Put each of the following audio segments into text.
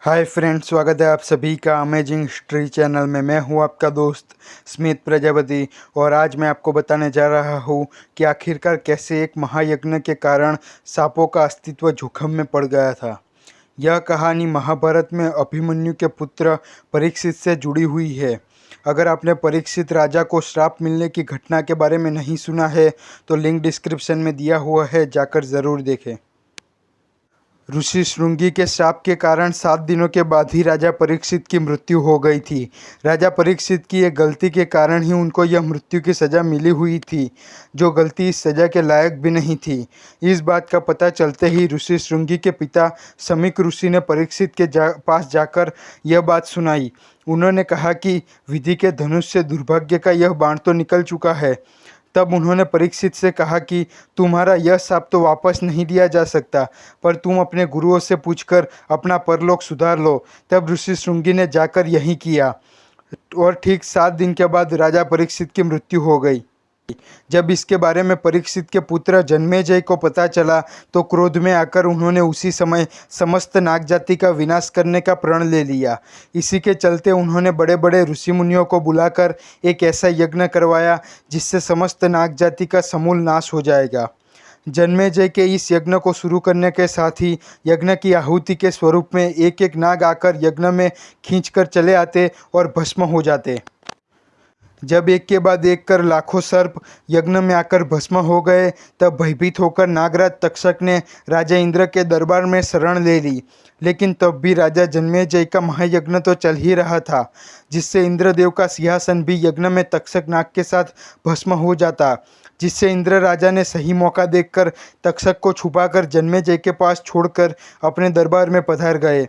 Hi friends, स्वागत है आप सभी का अमेजिंग हिस्ट्री चैनल में। मैं हूं आपका दोस्त स्मित प्रजापति और आज मैं आपको बताने जा रहा हूं कि आखिरकार कैसे एक महायज्ञ के कारण सांपों का अस्तित्व जोखिम में पड़ गया था। यह कहानी महाभारत में अभिमन्यु के पुत्र परीक्षित से जुड़ी हुई है। अगर आपने परीक्षित राजा को श्राप मिलने की घटना के बारे में नहीं सुना है तो लिंक डिस्क्रिप्शन में दिया हुआ है, जाकर ज़रूर देखें। ऋषि श्रृंगी के शाप के कारण 7 दिनों के बाद ही राजा परीक्षित की मृत्यु हो गई थी। राजा परीक्षित की एक गलती के कारण ही उनको यह मृत्यु की सज़ा मिली हुई थी, जो गलती इस सज़ा के लायक भी नहीं थी। इस बात का पता चलते ही ऋषि श्रृंगी के पिता समीक ऋषि ने परीक्षित के पास जाकर यह बात सुनाई। उन्होंने कहा कि विधि के धनुष से दुर्भाग्य का यह बाण तो निकल चुका है। तब उन्होंने परीक्षित से कहा कि तुम्हारा यह शाप तो वापस नहीं दिया जा सकता, पर तुम अपने गुरुओं से पूछकर अपना परलोक सुधार लो। तब ऋषि श्रृंगी ने जाकर यही किया और ठीक 7 दिन के बाद राजा परीक्षित की मृत्यु हो गई। जब इसके बारे में परीक्षित के पुत्र जन्मेजय को पता चला तो क्रोध में आकर उन्होंने उसी समय समस्त नाग जाति का विनाश करने का प्रण ले लिया। इसी के चलते उन्होंने बड़े बड़े ऋषि मुनियों को बुलाकर एक ऐसा यज्ञ करवाया जिससे समस्त नाग जाति का समूल नाश हो जाएगा। जन्मेजय के इस यज्ञ को शुरू करने के साथ ही यज्ञ की आहुति के स्वरूप में एक एक नाग आकर यज्ञ में खींचकर चले आते और भस्म हो जाते। जब एक के बाद एक कर लाखों सर्प यज्ञ में आकर भस्म हो गए, तब भयभीत होकर नागराज तक्षक ने राजा इंद्र के दरबार में शरण ले ली। लेकिन तब भी राजा जन्मेजय का महायज्ञ तो चल ही रहा था, जिससे इंद्रदेव का सिंहासन भी यज्ञ में तक्षक नाग के साथ भस्म हो जाता। जिससे इंद्र राजा ने सही मौका देखकर तक्षक को छुपाकर जन्मेजय के पास छोड़कर अपने दरबार में पधार गए।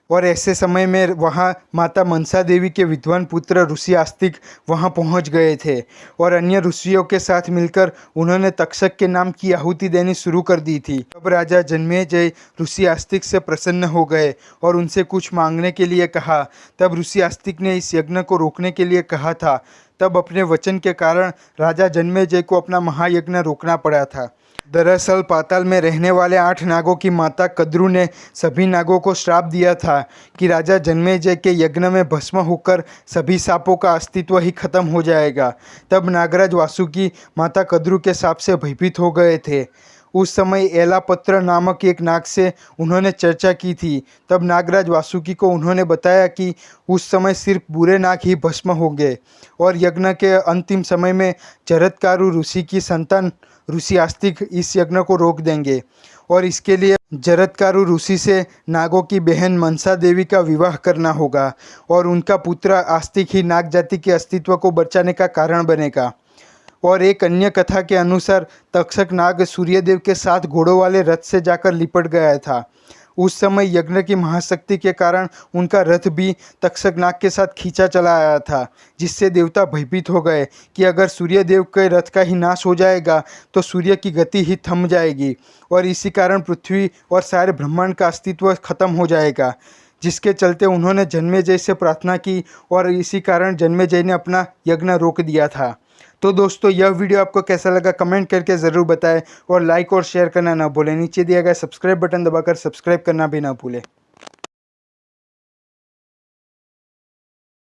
और ऐसे समय में वहाँ माता मनसा देवी के विद्वान पुत्र ऋषि आस्तिक वहाँ पहुँच गए थे और अन्य ऋषियों के साथ मिलकर उन्होंने तक्षक के नाम की आहुति देनी शुरू कर दी थी। तब राजा जन्मेजय ऋषि आस्तिक से प्रसन्न हो गए और उनसे कुछ मांगने के लिए कहा। तब ऋषि आस्तिक ने इस यज्ञ को रोकने के लिए कहा था। तब अपने वचन के कारण राजा जन्मेजय को अपना महायज्ञ रोकना पड़ा था। दरअसल पाताल में रहने वाले 8 नागों की माता कद्रू ने सभी नागों को श्राप दिया था कि राजा जन्मेजय के यज्ञ में भस्म होकर सभी सांपों का अस्तित्व ही खत्म हो जाएगा। तब नागराज वासुकी माता कद्रू के शाप से भयभीत हो गए थे। उस समय एलापत्र नामक एक नाग से उन्होंने चर्चा की थी। तब नागराज वासुकी को उन्होंने बताया कि उस समय सिर्फ बुरे नाग ही भस्म होंगे और यज्ञ के अंतिम समय में जरत्कारु ऋषि की संतान ऋषि आस्तिक इस यज्ञ को रोक देंगे और इसके लिए जरत्कारु ऋषि से नागों की बहन मनसा देवी का विवाह करना होगा और उनका पुत्र आस्तिक ही नाग जाति के अस्तित्व को बचाने का कारण बनेगा। और एक अन्य कथा के अनुसार तक्षक नाग सूर्यदेव के साथ घोड़ों वाले रथ से जाकर लिपट गया था। उस समय यज्ञ की महाशक्ति के कारण उनका रथ भी तक्षक नाग के साथ खींचा चला आया था, जिससे देवता भयभीत हो गए कि अगर सूर्यदेव के रथ का ही नाश हो जाएगा तो सूर्य की गति ही थम जाएगी और इसी कारण पृथ्वी और सारे ब्रह्मांड का अस्तित्व खत्म हो जाएगा। जिसके चलते उन्होंने जन्मेजय से प्रार्थना की और इसी कारण जन्मेजय ने अपना यज्ञ रोक दिया था। तो दोस्तों, यह वीडियो आपको कैसा लगा कमेंट करके ज़रूर बताएं और लाइक और शेयर करना ना भूलें। नीचे दिया गया सब्सक्राइब बटन दबाकर सब्सक्राइब करना भी ना भूलें।